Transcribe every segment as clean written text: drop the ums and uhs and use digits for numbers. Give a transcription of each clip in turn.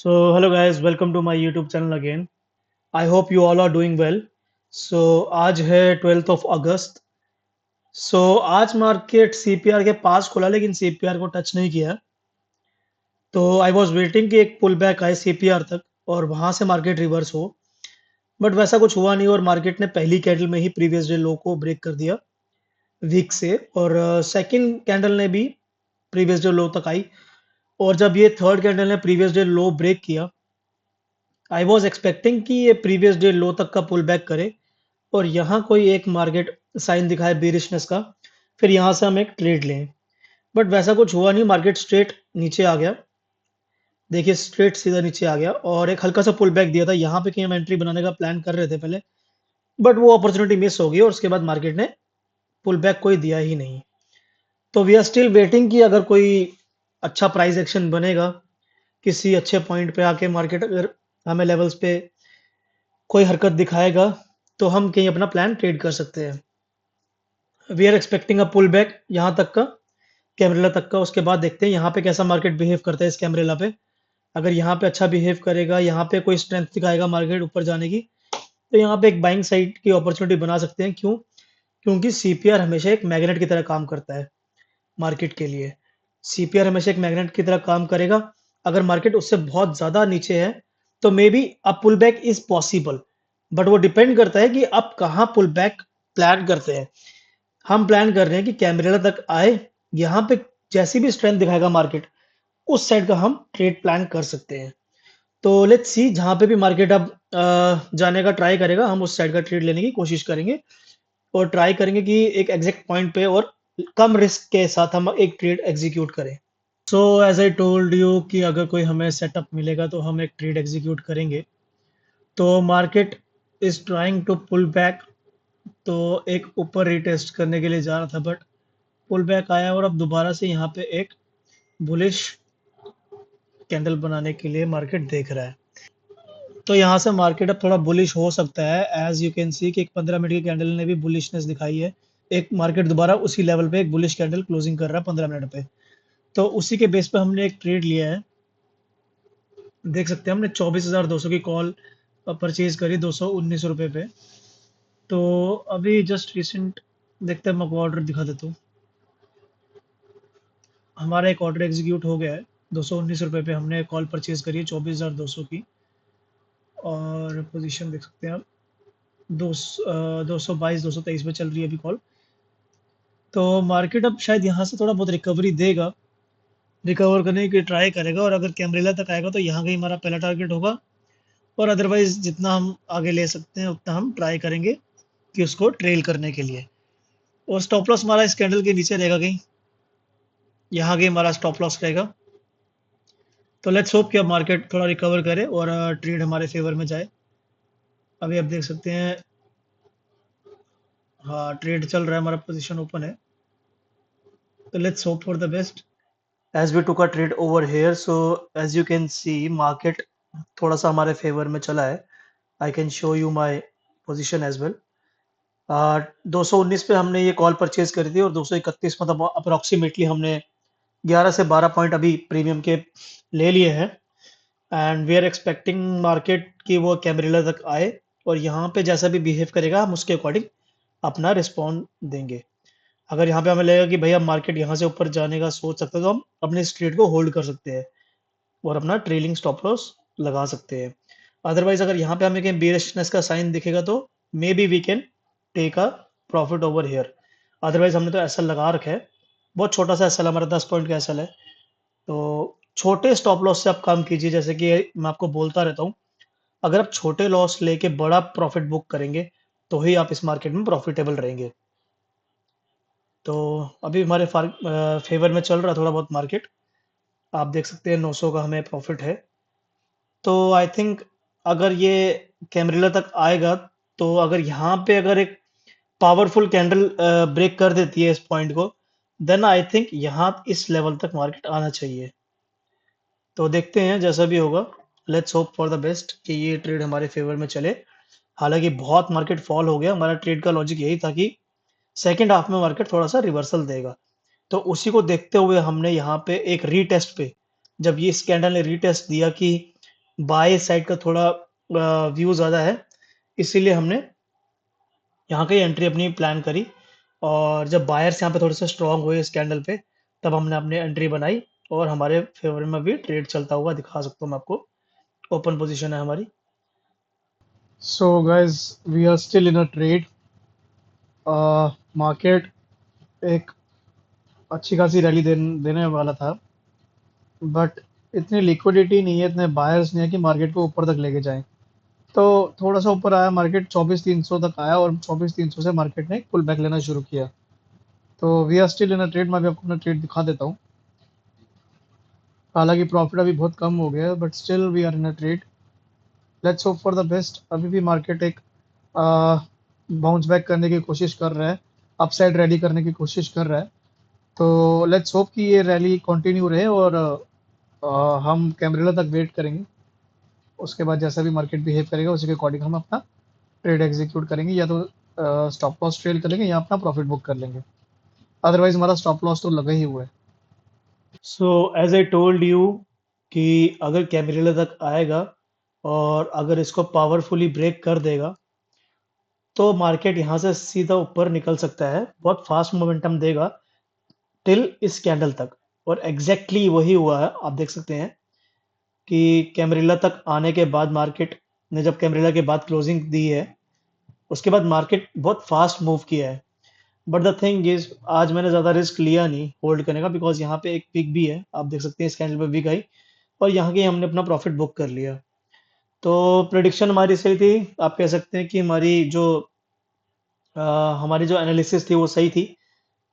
So, hello guys, welcome to my YouTube channel again. I hope you all are doing well. So, आज है 12th of August. So, आज market CPR के पास खुला लेकिन CPR को touch नहीं किया. तो आई वॉज वेटिंग कि एक पुल बैक आए CPR तक और वहां से मार्केट रिवर्स हो. बट वैसा कुछ हुआ नहीं और मार्केट ने पहली कैंडल में ही प्रीवियस डे लो को ब्रेक कर दिया वीक से. और सेकंड कैंडल ने भी प्रीवियस डे लो तक आई. और जब ये थर्ड कैंडल ने प्रीवियस डे लो ब्रेक किया, आई वॉज एक्सपेक्टिंग कि ये प्रीवियस डे लो तक का पुल बैक करे और यहाँ कोई एक मार्केट साइन दिखाए बेरिशनेस का, फिर यहाँ से हम एक ट्रेड लें. बट वैसा कुछ हुआ नहीं, मार्केट स्ट्रेट नीचे आ गया. देखिए स्ट्रेट सीधा नीचे आ गया और एक हल्का सा पुल बैक दिया था. यहाँ पे कहीं हम एंट्री बनाने का प्लान कर रहे थे पहले, बट वो अपॉर्चुनिटी मिस हो गई और उसके बाद मार्केट ने पुल बैक कोई दिया ही नहीं. तो वी आर स्टिल वेटिंग कि अगर कोई अच्छा प्राइस एक्शन बनेगा किसी अच्छे पॉइंट पे आके, मार्केट अगर हमें लेवल्स पे कोई हरकत दिखाएगा तो हम कहीं अपना प्लान ट्रेड कर सकते हैं. We are expecting a pull back यहाँ तक का, कैमरेला तक का. उसके बाद देखते हैं यहाँ पे कैसा मार्केट बिहेव करता है इस कैमरेला पे. अगर यहाँ पे अच्छा बिहेव करेगा, यहाँ पे कोई स्ट्रेंथ दिखाएगा मार्केट ऊपर जाने की, तो यहाँ पे एक बाइंग साइड की अपॉर्चुनिटी बना सकते हैं. क्यों? क्योंकि सीपीआर हमेशा एक मैग्नेट की तरह काम करता है मार्केट के लिए. सीपीआर हमेशा एक मैग्नेट की तरह काम करेगा. अगर मार्केट उससे बहुत ज्यादा नीचे है तो maybe a pull back is possible, but वो डिपेंड करता है कि आप कहाँ पुल बैक प्लान करते हैं. हम प्लान कर रहे हैं कि कैमरेला तक आए, यहाँ पे जैसी भी स्ट्रेंथ दिखाएगा मार्केट उस साइड का हम ट्रेड प्लान कर सकते हैं. तो लेट्स सी, जहाँ पे भी मार्केट अब जाने का ट्राई करेगा हम उस साइड का ट्रेड लेने की कोशिश करेंगे और ट्राई करेंगे कि एक एग्जैक्ट पॉइंट पे और कम रिस्क के साथ हम एक ट्रेड एग्जीक्यूट करें. So as I told you कि अगर कोई हमें सेटअप मिलेगा तो हम एक ट्रेड एग्जीक्यूट करेंगे. तो market is trying to pull back, तो एक ऊपर रीटेस्ट करने के लिए जा रहा था बट पुल बैक आया और अब दोबारा से यहाँ पे एक बुलिश कैंडल बनाने के लिए मार्केट देख रहा है. तो यहाँ से मार्केट अब थोड़ा बुलिश हो सकता है. एज यू कैन सी कि एक 15 मिनट की कैंडल ने भी बुलिशनेस दिखाई है. एक मार्केट दोबारा उसी लेवल पे एक बुलिश कैंडल क्लोजिंग कर रहा है 15 मिनट पे. तो उसी के बेस पे हमने एक ट्रेड लिया है. देख सकते हैं हमने 24,200 की कॉल परचेज करी 219 रुपये पे. तो अभी जस्ट रिसेंट देखते हैं, मैं आपको ऑर्डर दिखा देता हूँ. हमारा एक ऑर्डर एग्जीक्यूट हो गया है. 219 रुपये पे हमने कॉल परचेज करी है 24,200 की. और पोजीशन देख सकते हैं आप, 222 223 पे चल रही है अभी कॉल. तो मार्केट अब शायद यहाँ से थोड़ा बहुत रिकवरी देगा, रिकवर करने की ट्राई करेगा और अगर कैमरेला तक आएगा तो यहाँ कहीं हमारा पहला टारगेट होगा. और अदरवाइज जितना हम आगे ले सकते हैं उतना हम ट्राई करेंगे कि उसको ट्रेल करने के लिए. और स्टॉप लॉस हमारा इस कैंडल के नीचे रहेगा कहीं, यहाँ कहीं हमारा स्टॉप लॉस रहेगा. तो लेट्स होप कि अब मार्केट थोड़ा रिकवर करे और ट्रेड हमारे फेवर में जाए. अभी आप देख सकते हैं, हाँ ट्रेड चल रहा है, हमारा पोजीशन ओपन है. तो let's hope for the best. As we took a trade over here, so as you can see market थोड़ा सा हमारे फेवर में चला है. I can show you my position as well. 219 पे हमने ये कॉल परचेज करी थी और 231 मतलब अप्रोक्सीमेटली हमने 11 से 12 पॉइंट अभी प्रीमियम के ले लिए हैं. And we are expecting market की वो कैमरेला तक आए और यहाँ पे जैसा भी बिहेव करेगा हम उसके अकॉर्डिंग अपना रिस्पॉन्ड देंगे. अगर यहाँ पे हमें लगेगा कि भैया मार्केट यहाँ से ऊपर जाने का सोच सकते हैं तो हम अपने इस ट्रेड को होल्ड कर सकते हैं और अपना ट्रेलिंग स्टॉप लॉस लगा सकते हैं. अदरवाइज अगर यहाँ पे हमें कहीं बेरिशनेस का साइन दिखेगा तो maybe we can take a profit over here. Otherwise हमने तो एसएल लगा रखा है, बहुत छोटा सा एसएल, हमारा 10 पॉइंट का एसएल है. तो छोटे स्टॉप लॉस से आप काम कीजिए. जैसे कि मैं आपको बोलता रहता हूँ, अगर आप छोटे लॉस लेके बड़ा प्रॉफिट बुक करेंगे तो ही आप इस मार्केट में प्रॉफिटेबल रहेंगे. तो अभी हमारे फेवर में चल रहा थोड़ा बहुत मार्केट. आप देख सकते हैं 900 का हमें प्रॉफिट है. तो आई थिंक अगर ये कैमरेला तक आएगा, तो अगर यहाँ पे अगर एक पावरफुल कैंडल ब्रेक कर देती है इस पॉइंट को, देन आई थिंक यहाँ इस लेवल तक मार्केट आना चाहिए. तो देखते हैं जैसा भी होगा. Let's hope for the best कि ये ट्रेड हमारे फेवर में चले. हालांकि बहुत मार्केट फॉल हो गया, हमारा ट्रेड का लॉजिक यही था कि सेकेंड हाफ में मार्केट थोड़ा सा रिवर्सल देगा. तो उसी को देखते हुए हमने यहाँ पे एक रीटेस्ट पे, जब ये इस कैंडल ने रीटेस्ट दिया कि बाय साइड का थोड़ा व्यू ज़्यादा है, इसीलिए हमने यहाँ की एंट्री अपनी प्लान करी। और जब बायर्स यहाँ पे थोड़े से स्ट्रांग हुए इस कैंडल पे, तब हमने अपनी एंट्री बनाई और हमारे फेवर में भी ट्रेड चलता हुआ दिखा सकता हूँ मैं आपको। ओपन पोजीशन है हमारी। So guys, we are still in a trade. Market एक अच्छी खासी रैली देने वाला था, बट इतनी लिक्विडिटी नहीं है, इतने बायर्स नहीं है कि मार्केट को ऊपर तक लेके जाएं। तो थोड़ा सा ऊपर आया मार्केट, 24,300 तक आया और 24,300 से मार्केट ने पुल बैक लेना शुरू किया। तो we are still in a trade. मैं भी आपको अपना ट्रेड दिखा देता हूँ। हालांकि प्रॉफिट अभी बहुत कम हो गया है, but still we are in a trade. Let's hope for the best. अभी भी मार्केट एक बाउंस बैक करने की कोशिश कर रहा है, अपसाइड रैली करने की कोशिश कर रहा है। तो लेट्स होप कि ये रैली कंटिन्यू रहे और हम कैमरेला तक वेट करेंगे। उसके बाद जैसा भी मार्केट बिहेव करेगा उसी के अकॉर्डिंग हम अपना ट्रेड एग्जीक्यूट करेंगे, या तो स्टॉप लॉस ट्रेल कर लेंगे या अपना प्रॉफिट बुक कर लेंगे। अदरवाइज हमारा स्टॉप लॉस तो लगा ही हुआ है। So as I told you कि अगर कैमरेला तक आएगा और अगर इसको पावरफुली ब्रेक कर देगा, तो मार्केट यहाँ से सीधा ऊपर निकल सकता है, बहुत फास्ट मोमेंटम देगा टिल इस कैंडल तक। और एग्जैक्टली वही हुआ है। आप देख सकते हैं कि कैमरेला तक आने के बाद मार्केट ने, जब कैमरेला के बाद क्लोजिंग दी है, उसके बाद मार्केट बहुत फास्ट मूव किया है। बट द थिंग इज, आज मैंने ज़्यादा रिस्क लिया नहीं होल्ड करने का, बिकॉज यहाँ पे एक पिक भी है। आप देख सकते हैं इस कैंडल पे विक आई और यहाँ की हमने अपना प्रॉफिट बुक कर लिया। तो प्रिडिक्शन हमारी सही थी। आप कह सकते हैं कि अ, हमारी जो एनालिसिस थी वो सही थी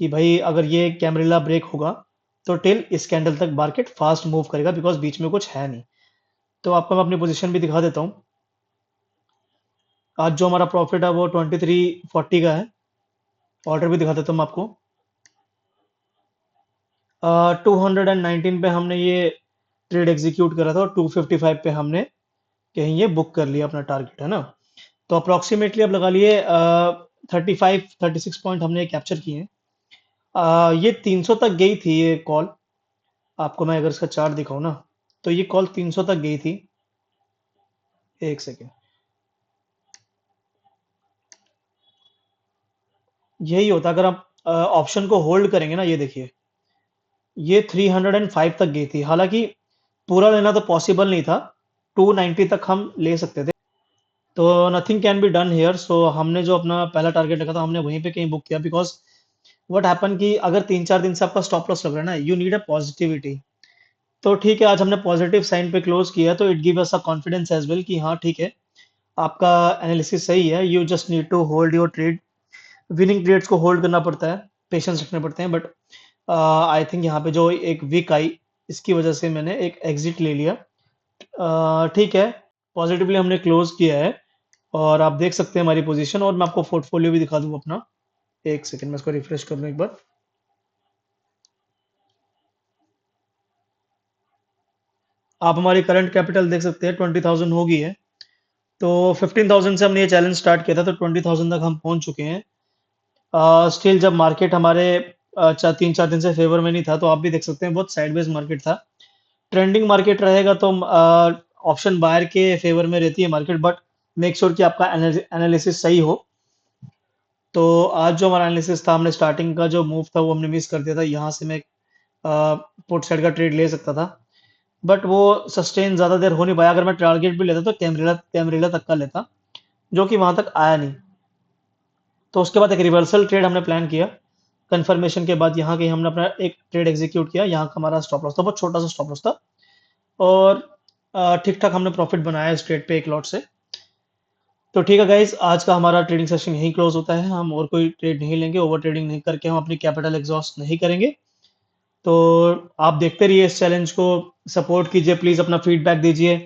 कि भाई अगर ये कैमरेला ब्रेक होगा तो टिल इस कैंडल तक मार्केट फास्ट मूव करेगा, बिकॉज बीच में कुछ है नहीं। तो आपको मैं अपनी पोजीशन भी दिखा देता हूँ। आज जो हमारा प्रॉफिट है वो 2340 का है। ऑर्डर भी दिखा देता हूँ मैं आपको। 219 पे हमने ये ट्रेड एग्जीक्यूट करा था और 255 पे हमने कहीं ये बुक कर लिया अपना टारगेट, है ना। तो अप्रोक्सीमेटली आप लगा लिए 36 पॉइंट हमने कैप्चर किए हैं। ये 300 तक गई थी ये कॉल। आपको मैं अगर इसका चार्ट दिखाऊं ना, तो ये कॉल 300 तक गई थी। एक सेकेंड, यही होता अगर आप ऑप्शन को होल्ड करेंगे ना। ये देखिए, ये 305 तक गई थी। हालांकि पूरा लेना तो पॉसिबल नहीं था, 290 तक हम ले सकते थे। तो nothing can be done here. सो हमने जो अपना पहला टारगेट रखा था हमने वहीं पे कहीं बुक किया, बिकॉज व्हाट हैपन कि अगर 3-4 दिन से आपका स्टॉप लॉस लग रहा है ना, यू नीड अ पॉजिटिविटी। तो ठीक है, आज हमने पॉजिटिव साइन पे क्लोज किया, तो it give us a confidence as well कि हाँ ठीक है, आपका एनालिसिस सही है। You just need to hold your trade. Winning trades को होल्ड करना पड़ता है, पेशेंस रखने पड़ते हैं। बट आई थिंक यहाँ पे जो एक वीक आई, इसकी वजह से मैंने एक एग्जिट ले लिया। ठीक है, पॉजिटिवली हमने क्लोज किया है और आप देख सकते हैं हमारी पोजीशन। और मैं आपको पोर्टफोलियो भी दिखा दूं अपना। एक सेकंड, मैं इसको रिफ्रेश कर लूं एक बार। आप हमारी करंट कैपिटल देख सकते हैं 20,000 हो गई है। तो 15,000 से हमने ये चैलेंज स्टार्ट किया था, तो 20,000 तक हम पहुंच चुके हैं। स्टिल जब मार्केट हमारे 3-4 दिन से फेवर में नहीं था, तो आप भी देख सकते हैं बहुत साइडवेज मार्केट था। ट्रेंडिंग मार्केट रहेगा तो ऑप्शन बायर के फेवर में रहती है मार्केट, बट मेक श्योर कि आपका एनालिसिस सही हो। तो आज जो हमारा एनालिसिस था, हमने स्टार्टिंग का जो मूव था वो हमने मिस कर दिया था। यहाँ से मैं पुट साइड का ट्रेड ले सकता था, बट वो सस्टेन ज़्यादा देर हो नहीं पाया। अगर मैं टारगेट भी लेता तो कैमरेला कैमरेला तक का लेता, जो कि वहां तक आया नहीं। तो उसके बाद एक रिवर्सल ट्रेड हमने प्लान किया। कंफर्मेशन के बाद यहाँ कहीं हमने अपना एक ट्रेड एग्जीक्यूट किया। यहाँ का हमारा स्टॉप लॉस था, बहुत छोटा सा स्टॉप लॉस था, और ठीक ठाक हमने प्रॉफिट बनाया इस ट्रेड पे एक लॉट से। तो ठीक है गाइज, आज का हमारा ट्रेडिंग सेशन यहीं क्लोज होता है। हम और कोई ट्रेड नहीं लेंगे, ओवर ट्रेडिंग नहीं करके हम अपनी कैपिटल एग्जॉस्ट नहीं करेंगे। तो आप देखते रहिए इस चैलेंज को, सपोर्ट कीजिए प्लीज़, अपना फीडबैक दीजिए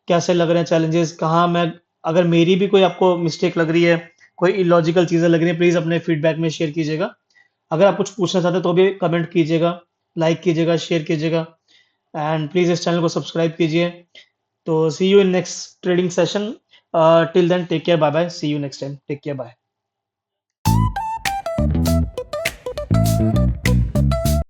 कैसे लग रहे हैं चैलेंजेस, कहाँ मैं, अगर मेरी भी कोई आपको मिस्टेक लग रही है, कोई इलॉजिकल चीज़ें लग रही हैं, प्लीज़ अपने फीडबैक में शेयर कीजिएगा। अगर आप कुछ पूछना चाहते हैं तो भी कमेंट कीजिएगा, लाइक कीजिएगा, शेयर कीजिएगा, एंड प्लीज़ इस चैनल को सब्सक्राइब कीजिए। तो see you in next trading session. Till then take care, bye bye, see you next time, take care, bye.